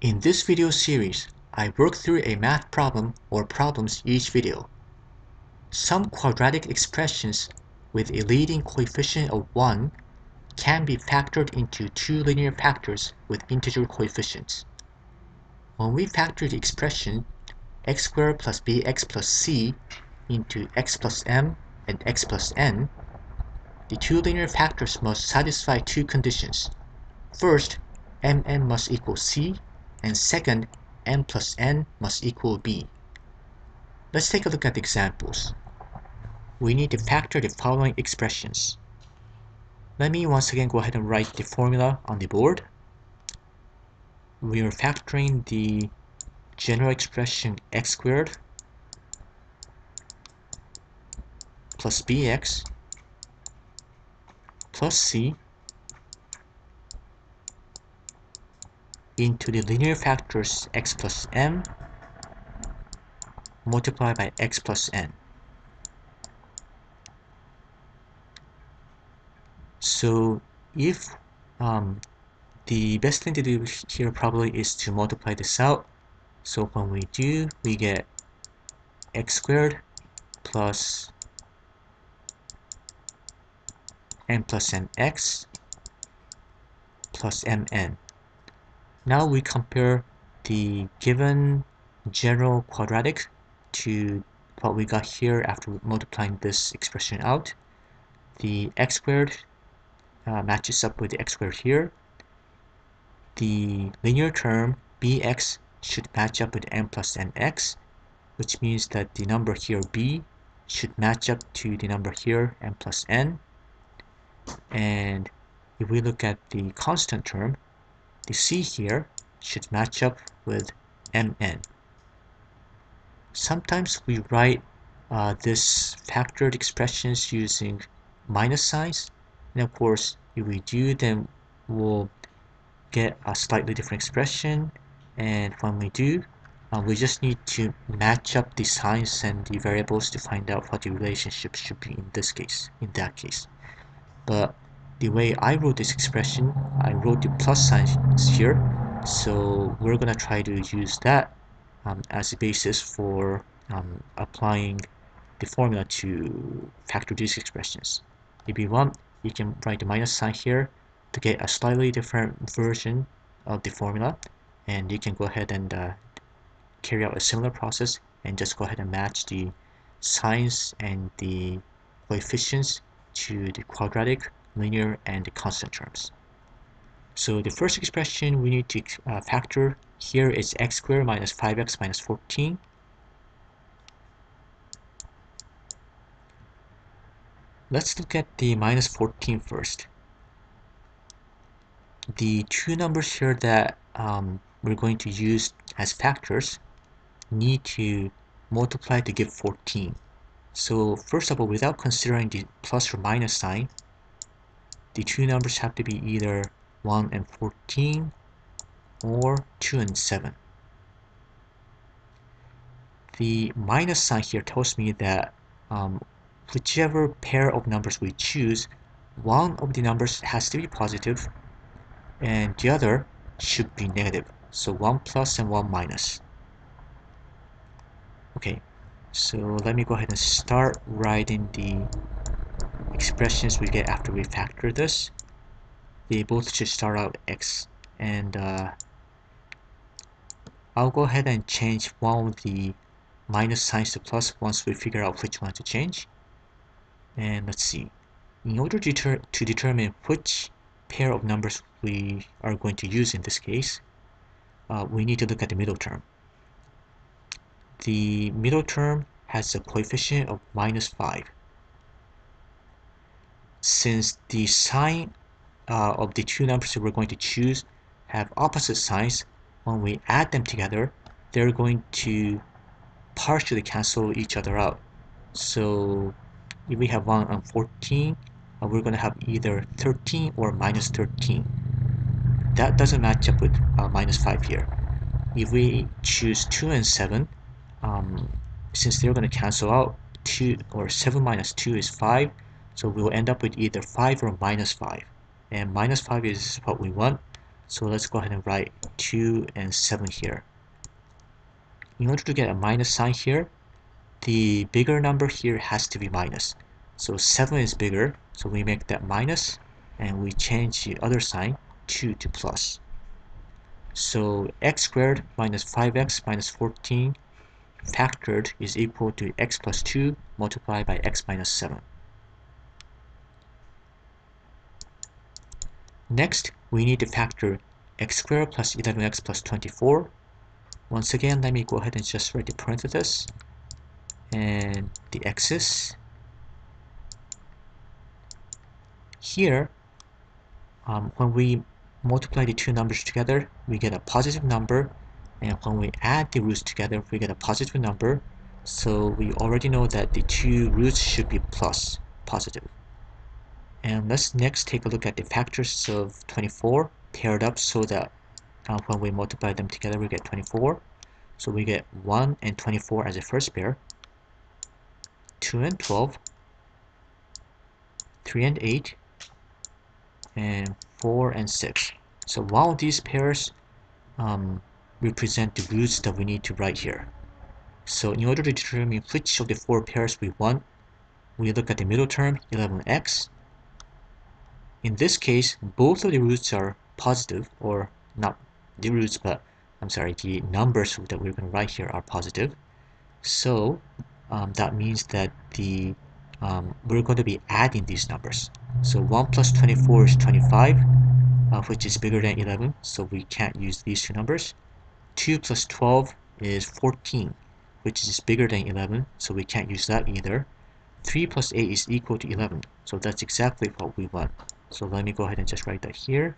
In this video series, I work through a math problem or problems each video. Some quadratic expressions with a leading coefficient of 1 can be factored into two linear factors with integer coefficients. When we factor the expression x squared plus bx plus c into x plus m and x plus n, the two linear factors must satisfy two conditions. First, mn must equal c, and second, m plus n must equal b. Let's take a look at the examples. We need to factor the following expressions. Let me once again go ahead and write the formula on the board. We are factoring the general expression x squared plus bx plus c into the linear factors x plus m multiplied by x plus n. So if the best thing to do here probably is to multiply this out. So when we do, we get x squared plus n plus mx plus mn. Now we compare the given general quadratic to what we got here after multiplying this expression out. The x squared matches up with the x squared here. The linear term bx should match up with n plus nx, which means that the number here b should match up to the number here n plus n. And if we look at the constant term, the c here should match up with mn. Sometimes we write this factored expressions using minus signs, and of course if we do, then we'll get a slightly different expression. And when we do, we just need to match up the signs and the variables to find out what the relationship should be in that case. But the way I wrote this expression, I wrote the plus signs here, so we're gonna try to use that as a basis for applying the formula to factor these expressions. If you want, you can write the minus sign here to get a slightly different version of the formula, and you can go ahead and carry out a similar process and just go ahead and match the signs and the coefficients to the quadratic, linear, and the constant terms. So the first expression we need to factor here is x squared minus 5x minus 14. Let's look at the minus 14 first. The two numbers here that we're going to use as factors need to multiply to give 14. So first of all, without considering the plus or minus sign, the two numbers have to be either 1 and 14 or 2 and 7. The minus sign here tells me that whichever pair of numbers we choose, one of the numbers has to be positive and the other should be negative. So 1 plus and 1 minus. Okay, so let me go ahead and start writing the expressions we get after we factor this. They both should start out x, and I'll go ahead and change one of the minus signs to plus once we figure out which one to change. And let's see, in order to determine which pair of numbers we are going to use in this case, we need to look at the middle term. The middle term has a coefficient of minus 5. Since the sign of the two numbers that we're going to choose have opposite signs, when we add them together, they're going to partially cancel each other out. So if we have 1 and 14, we're going to have either 13 or minus 13. That doesn't match up with minus 5 here. If we choose 2 and 7, since they're going to cancel out, 2 or 7 minus 2 is 5, so we'll end up with either 5 or minus 5. And minus 5 is what we want, So let's go ahead and write 2 and 7 here. In order to get a minus sign here, the bigger number here has to be minus. So 7 is bigger, so we make that minus, and we change the other sign, 2 to plus. So x squared minus 5x minus 14 factored is equal to x plus 2 multiplied by x minus 7. Next, we need to factor x squared plus 11x plus 24. Once again, let me go ahead and just write the parenthesis and the x's. Here, when we multiply the two numbers together, we get a positive number, and when we add the roots together, we get a positive number. So we already know that the two roots should be positive. And let's next take a look at the factors of 24 paired up so that when we multiply them together, we get 24. So we get 1 and 24 as a first pair, 2 and 12, 3 and 8, and 4 and 6. So while these pairs represent the roots that we need to write here. So in order to determine which of the four pairs we want, we look at the middle term, 11x. In this case, both of the roots are positive, or not the roots, but the numbers that we're going to write here are positive. So that means that we're going to be adding these numbers. So 1 plus 24 is 25, which is bigger than 11, so we can't use these two numbers. 2 plus 12 is 14, which is bigger than 11, so we can't use that either. 3 plus 8 is equal to 11, so that's exactly what we want. So let me go ahead and just write that here.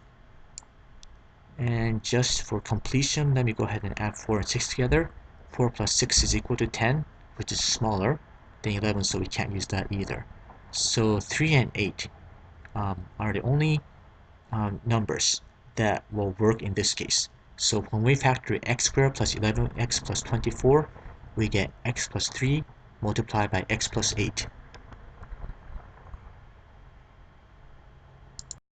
And just for completion, let me go ahead and add 4 and 6 together. 4 plus 6 is equal to 10, which is smaller than 11, so we can't use that either. So 3 and 8 are the only numbers that will work in this case. So when we factor x squared plus 11x plus 24, we get x plus 3 multiplied by x plus 8.